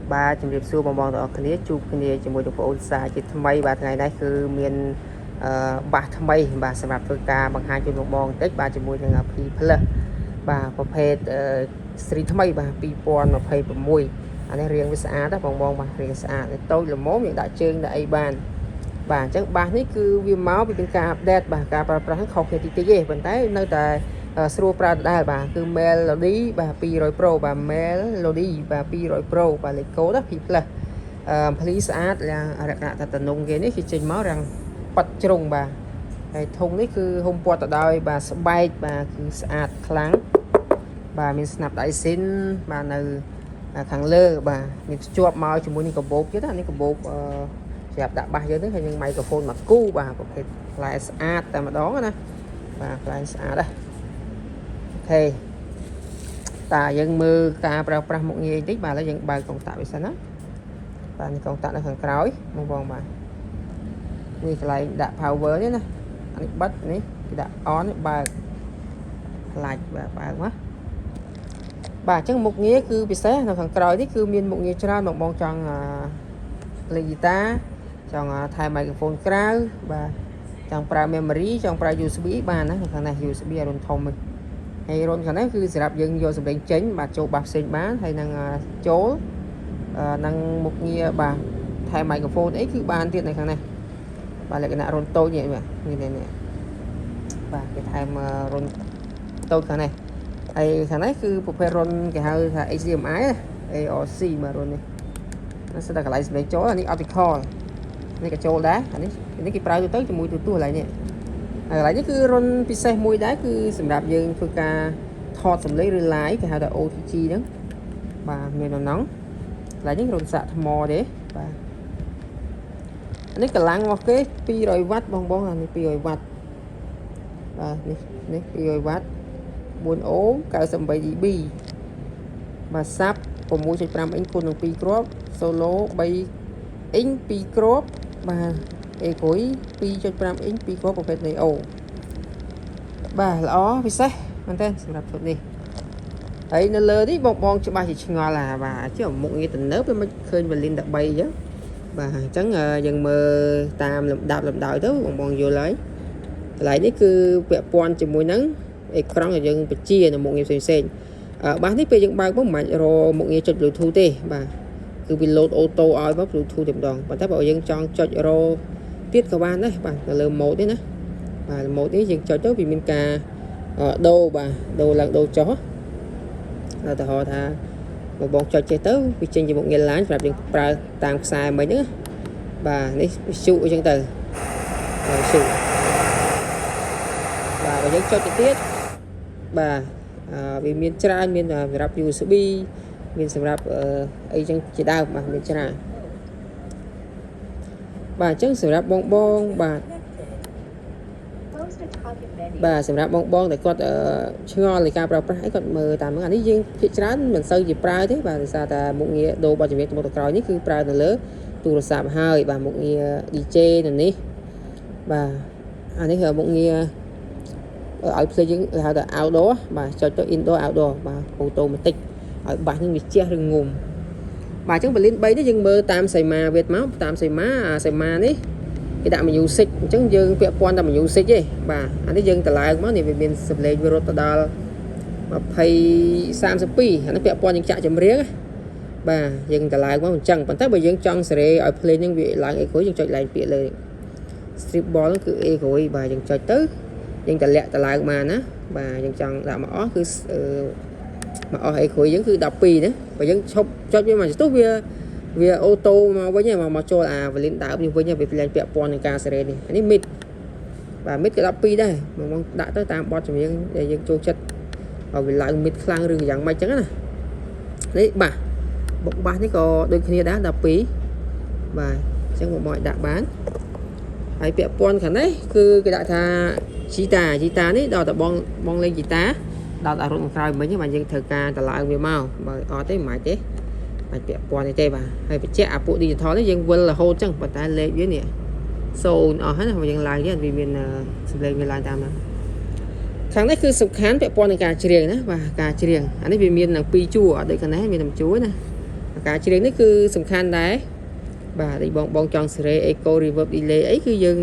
bà chụp điệp xua bong bong đó cái này chụp cái này chỉ một chục ôn xa chỉ tham bay bà ngày nay cứ miền bà tham bay bàสำหรับตัวกาบางhai chụp bong bong tết bà chỉ một thằng phi phật bàประเภทสตรีทำไมbàปีปอนประเภทแบบมวยอันนี้เรียงวิสาแต่บองbàเรียงสะอาดtôi là món những đại chương đại bàn bà chắc bàนี้คือวิวม้าเป็นการอัปเดตbàการประทั้งของที่ที่เย่เป็นแต่ในแต่สโลปราได้bàคือเมโลดี้bàปีรอยโปรbàเมโลดี้bàปีรอยโปรbàเลยโก้đóผิดเลยผลิตสะอาดlàแต่ตนงเกนี้คือจริงม้ารังปัดจงbàธงนี้คือโฮมปอดต่อได้bàสบายbàคือสะอาดครั้งbà mình snap đại xin bàនៅខាងលើបាទនេះភ្ជាប់មកជាមួយនឹងកាបូបទៀតណានេះកាបូបស្រាប់ដាក់បាសយើងទៅហើយនឹងមីក្រូហ្វូនមកគូបាទប្រភេទផ្លែស្អាតតែម្ដងណាបាទផ្លែស្អាតដែរអូខេតាយើងមើលការប្រើប្រាស់មុខងារបន្តិចបាទឥឡូវយើងបើកកុងតាក់វាសិនណាបាទនេះកុងតាក់នៅខាងក្រោយបងបាទនេះកន្លែងដាក់ power នេះណាអានេះបិទនេះគេដាក់ on នេះបើកខ្លាច់បាទបើកមកbà chắc một nghĩa cứ bị xé nó thằng còi đấy cứ miên một nghĩa cho nó bong tròn lấy guitar tròn thay microphone crowd bà tròn pra memory tròn pra USB bà nó thằng này USBron thông mình hay ron thằng này cứ sẽ đạp dừng vô sự đánh chính bà cho bạc xin bán hay năng chố năng một nghĩa bà thay microphone ấy cứ bàn tiền này thằng này bà lại cái nạ ron tôi nhẹ mà như này nè bà cái thay mà ron tôi thằng này thằng nàyคือประเภทรนcái hơi là HDMI AOC mà rôn này nó sẽ là cái lại chỗ là này optical này cái chỗ đá anh ấy cái prao tới cho mũi từ lại nè lại cáiคือรนพิเศษมวยได้คือสำหรับยืนฝึกการทอดสำเร็จหรือไลฟ์cái hơi là OTG đó và miền nóng lại những rôn xạ thầm mò đấy và anh ấy cả lăng một cái pi rồi watt bong bong là này pi rồi watt và này pi rồi watt 4 ốm cao 7 dB mà sắp của 1.5 inch cùng 2 crop solo 3 inch 2 crop mà cuối 2.5 inch 2 crop của phép này ổ bà là vì sao mình tên sẽ đọc chút đi ấy nó lơ đi bong cho bà chỉ ngồi là bà chứ một người tình lớp mới khơi mình lên đặt bay chứ bà chẳng dần mơ tam làm đợi đó bong vô lấy lại đấy cứ vẹn pon cho mùi nắng con là dân chia là một nghìn sen bán thiết bị dân bao bóng mạnh rồi một nghìn chục thu tê và cứ bị lột ô tô ai bóc thu điểm đòn và các bộ dân chọn cho rồi tiết các bạn đấy bạn là lừa một đấy nữa và một đấy dân cho chó vì mình cà đô và đồ là đồ chó là họ thà một bọn cho chơi tới vì trên một nghìn lái và dân tàng xài mấy nữa và đấy sụ chân từ sụ và dân cho tiết bà vì miền trai miền rap USB miền sầm rap ấy chẳng chỉ đào mà miền trai bà chẳng sầm rap bong bong bà sầm rap bong bong để con ngon thì ca pra ấy còn mờ tạm cái này riêng thị trấn mình sơi gì pra thế bà sao ta một nghĩa đồ bao nhiêu một tờ nhấtคือpra là lớn tụ sạp hơi bà một nghĩa DJ này ní bà anh ấy hiểu một nghĩa ở xây dựng là outdoor mà cho indoor outdoor mà automatic ở bạn những chia rừng ngùm bà chẳng phải lên bay đấy nhưng mơ tam xài mà Việt máu tam xài má đấy cái đạo mình xích chẳng dương vẹn quan tâm mình xích ấy bà anh ấy dương từ lại máu này về miền sập lệ về Rotterdam mà phải sam sắp pi anh ấy vẹn quan những chạy chấm riêng bà dương từ lại máu chẳng bản thân bởi dương trong sẽ ở play những vị lại cái khối dương chạy lại bị lời strip ball nó cứ e khối bà dương chạy tới nhưngแต่lại mà nó và dân chọn là mỏ cứ mỏ hệ khối vẫn cứ đọc pì đấy và dân cho nhưng mà tốt vì ô tô mà với nhà mà cho là và lên đảo nhưng với nhà về lên vẹn ponในการnày anh ấy mít và mít cái đọc pì đây mà đã tới tam bot cho mình để dân cho chất và vì lại mít khang rừng dạng may trắng này đấy bà bọc ba cái có đôi khi đã đọc pì và chẳng một mọi đã bán hãy vẹn pon khả đấy cứ cái đại tha guitar đấy đó là bong lên guitar đó là rung khai mấy nhưng mà dân thời ca là lại người mau mà có tới mãi thế mà tiệm quan này tê bà hay phải chạy bộ đi thó đấy dân quên là hô chẳng và ta lên dưới nè sâu ở hết là dân lại với vì mình lên mình làm tam đó tháng đấy cứ sụp khán tiệm quan này cà chiriềng đó và cà chiriềng anh ấy vì miền là pi chua ở đây cái này mình làm chuối nè ការច្រៀងនេះគឺសំខាន់ដែរបាទទីបងចង់សេរី echo reverb delay អីគឺយើង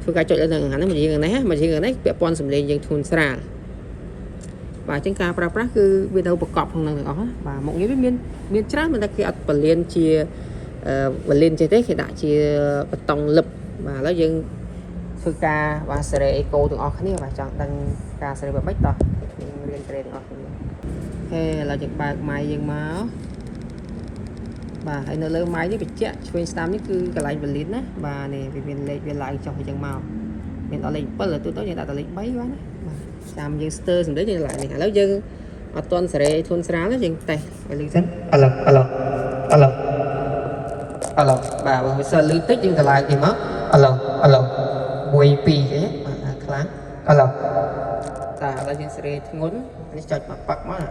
ធ្វើការចុចលើហ្នឹងហ្នឹងមករៀងនេះពាក់ព័ន្ធសំឡេងយើងធូនស្រាលបាទអញ្ចឹងការប្រើប្រាស់គឺវានៅប្រកបក្នុងហ្នឹងទាំងអស់បាទមកនេះវាមានច្រើនមិនតែគេអត់បលៀនជាបលៀនចេះទេគេដាក់ជាបតុងលឹបបាទឥឡូវយើងធ្វើការបាទសេរី echo ទាំងអស់គ្នាបាទចង់ដឹងការសេរីបែបម៉េចតោះយើងរៀនសេរីទាំងអស់គ្នាអូខេឥឡូវយើងបើកម៉ៃយើងមកបាទហើយនៅលើម៉ៃនេះបញ្ជាក់ឆ្វេងស្ដាំនេះគឺកន្លែងវលិនណាបាទនេះវាមានលេខវាឡើងចុះអញ្ចឹងមកមានដល់លេខ7ទៅយើងដាក់ដល់លេខ3បាទណាបាទចាំយើងស្ទើរសម្លេងយើងឡើងនេះឥឡូវយើងអត់ទាន់សេរីធូនស្រាលទេយើងតេស្តឲ្យលឺសិនឥឡូវបាទបើវាសើលឺតិចយើងទៅឡើងនេះមកឥឡូវ1 2អីបាទខ្លាំងឥឡូវយើងសេរីធ្ងន់នេះចុចមកប៉ាក់មក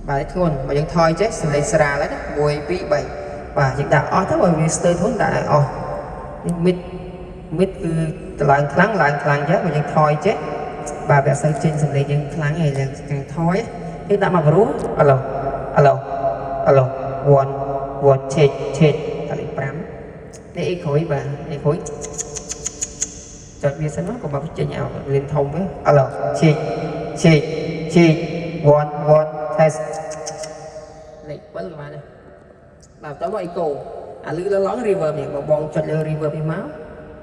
បាទធ្ងន់បើយើងថយចេះសម្លេងស្រាលហើយណា1 2 3បាទយើងដាក់អស់ទៅបើវាស្ទើរធ្ងន់ដាក់ឲ្យអស់នេះមិតគឺតឡើងខ្លាំងចេះបើយើងថយចេះបាទវាអត់សូវចេញសម្លេងយើងខ្លាំងទេយើងថយគេដាក់មកព្រោះឥឡូវ1 ឆេកដល់លេខ5នេះអីក្រួយបាទអីក្រួយចុចវាសិនមកកុំមកចេញឲ្យលៀនធំទេឥឡូវឆេក1 test លេខ7ប្រហែលនេះបាទតោះមកអេកូអាលឺឡើង reverb នេះបងចុចលើ reverb នេះមក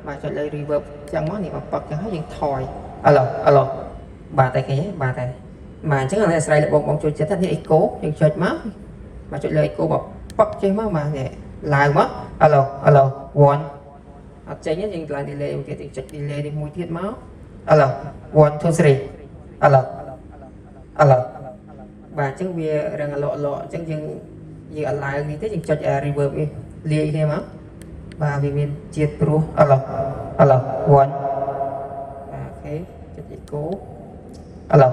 បាទចុចលើ reverb ចឹងមកនេះមកប៉ឹកចឹងហើយយើងថយឥឡូវបាទតែគេបាទតែបាទអញ្ចឹងអាស្រ័យលើបងជួយចិត្តថានេះអេកូយើងចុចមកបាទចុចលើអេកូមកប៉ឹកចេះមកបាទនេះឡើងមកឥឡូវ1អត់ចេញទេយើងឡើង delay មួយទៀតយើងចុច delay នេះមួយទៀតមកឥឡូវ1 2 3ឥឡូវបាទអញ្ចឹងវារឹងអលអញ្ចឹងយើងអត់ឡើងនេះទេយើងចុច reverb នេះលាយគ្នាមកបាទវាមានជាតិព្រោះឥឡូវ1បាទអូខេចុច echo ឥឡូវ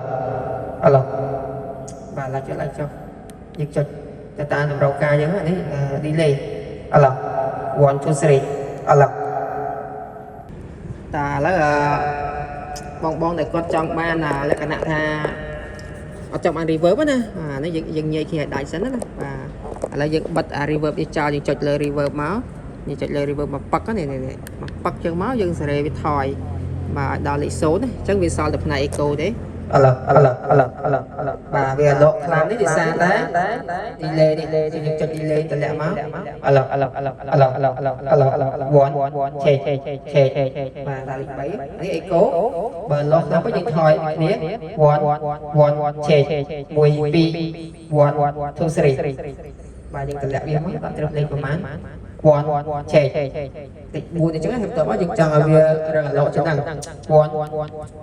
បាទឡើងចុះយើងចុចទៅតាមតម្រូវការយើងនេះ delay ឥឡូវ1 2 3ឥឡូវតាឥឡូវបងដែលគាត់ចង់បានលក្ខណៈថាអត់ចង់បាន reverb ណាអានេះយើងញែកគ្នាឲ្យដាច់សិនណាបាទឥឡូវយើងបិទ reverb នេះចោលយើងចុចលើ reverb មកនេះចុចលើ reverb មកប៉ឹកនេះមកប៉ឹកចឹងមកយើងសេរីវាថយបាទដល់លេខ0ណាអញ្ចឹងវាសល់តែផ្នែក echo ទេឥឡូវបាទវាលក់ខ្លាំងនេះដោយសារតែ delay យើងចុច delay តម្លាក់មកឥឡូវ1ឆេបាទដល់លេខ3នេះ echo បើលក់ដល់ទៅយើងថយគ្នា1ឆេ1 2 1 2 3បាទយើងតម្លាក់វាមកអត់ត្រូវលេខប្រមាណ1ឆេតិច4អញ្ចឹងហើយបន្ទាប់មកយើងចង់ឲ្យវារឹងអឡោចឹងហ្នឹង1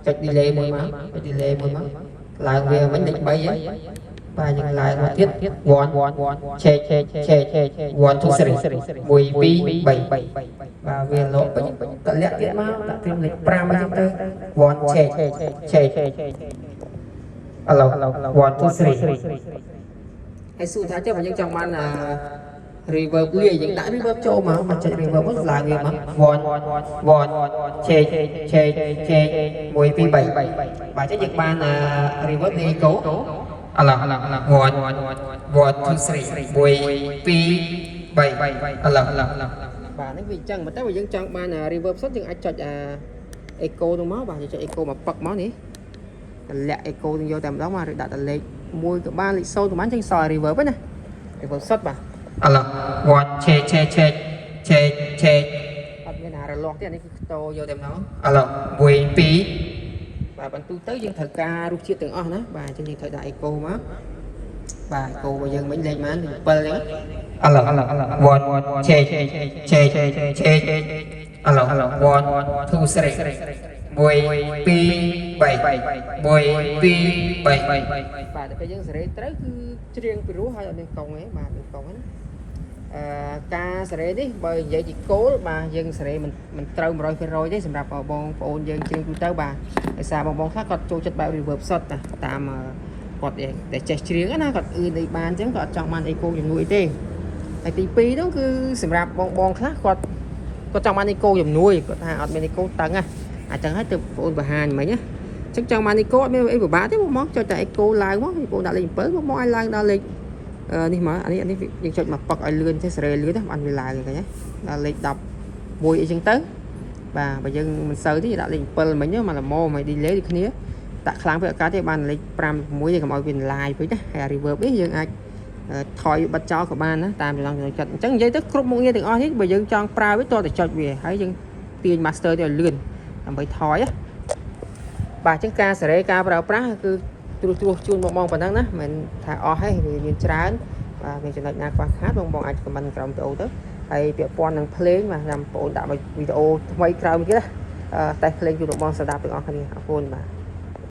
ចុច delay មួយមកឡើងវាវិញលេខ3ហ៎បាទយើងឡើងមកទៀត1ឆេ1 2 3បាទវាលោកពេញតម្លាក់ទៀតមកដាក់ត្រឹមលេខ5អញ្ចឹងទៅ1ឆេឥឡូវ1 2 3ហើយសួរថាចុះបើយើងចង់បានreverb លាយយើងដាក់ reverb ចូលមកចុច reverb ឡើងវាមក1ឆេ1 2 3បាទចឹងយើងបាន reverb នៃ echo ឥឡូវ1 2 3 1 2 3ឥឡូវបាទនេះវាអញ្ចឹងតែបើយើងចង់បាន reverb សុទ្ធយើងអាចចុចecho ទៅមកបាទចុច echo មកប៉ឹកមកនេះតម្លាក់ echo ទៅយកតែម្ដងមកឬដាក់តែលេខ1ក៏បានលេខ0ក៏បានចឹងសល់ reverb ណា reverb សុទ្ធបាទឥឡូវ1ឆេអត់មានរលាស់ទេអានេះគឺខ្ទោយកតែម្ដងឥឡូវ1 2បាទបន្ទូទៅយើងត្រូវការរសជាតិទាំងអស់ណាបាទអញ្ចឹងយើងត្រូវដាក់ echo មកបាទ echo របស់យើងមិញលេខបាន7អញ្ចឹងឥឡូវ1ឆេឥឡូវ1 2 3 1 2 3បាទដល់ពេលយើងសេរីត្រូវគឺច្រៀងពីរោះហើយអត់មានកង់ទេបាទមានកង់ណាការសេរីនេះបើនិយាយពីគោលបាទយើងសេរីមិនត្រូវ 100% ទេសម្រាប់បងប្អូនយើងច្រៀងទូទៅបាទដោយសារបងខ្លះគាត់ចូលចិត្តបែប reverb សុទ្ធតាមគាត់តែចេះច្រៀងណាគាត់អឺនេះបានអញ្ចឹងគាត់អត់ចង់បាន echo ជំនួយទេហើយទី2នោះគឺសម្រាប់បងខ្លះគាត់ចង់បាន echo ជំនួយគាត់ថាអត់មាន echo តឹងណាអញ្ចឹងហើយទៅបងប្អូនបង្ហាញមិញណាអញ្ចឹងចង់បាន echo អត់មានអីពិបាកទេមកចុចតែ echo ឡើងមកបងប្អូនដាក់លេខ7មកឲ្យឡើងដល់លេខ នេះមកអានេះយើងចុចមកប៉ឹកឲ្យលឿនទេសេរីលឿនទេបានវាឡើងហ្នឹងណាដល់លេខ11អីចឹងទៅបាទបើយើងមិនសូវទេដាក់លេខ7មិញមកល្មមឲ្យ delay ដូចគ្នាដាក់ខ្លាំងពេកឱកាសទេបានលេខ5 6ទេកុំឲ្យវាឡាយពេកណាហើយ reverb នេះយើងអាចថយបិទចោលក៏បានណាតាមចំណង់ចំណុចចិត្តអញ្ចឹងនិយាយទៅគ្រប់មុខងារទាំងអស់នេះបើយើងចង់ប្រើវាតោះតែចុចវាហើយយើងទាញ master ទៅឲ្យលឿនដើម្បីថយណាបាទអញ្ចឹងការសេរីការប្រើប្រាស់គឺត្រួសជូនបងប៉ុណ្ណឹងណាមិនថាអស់ទេវាមានច្រើនបាទមានចំណុចណាខ្វះខាតបងអាច comment ក្រោមវីដេអូទៅហើយពាក់ព័ន្ធនឹងភ្លេងបាទចាំបងដាក់វីដេអូថ្មីក្រោយទៀតណាតែភ្លេងជូនបងស្ដាប់ទាំងអស់គ្នាអរគុណបាទ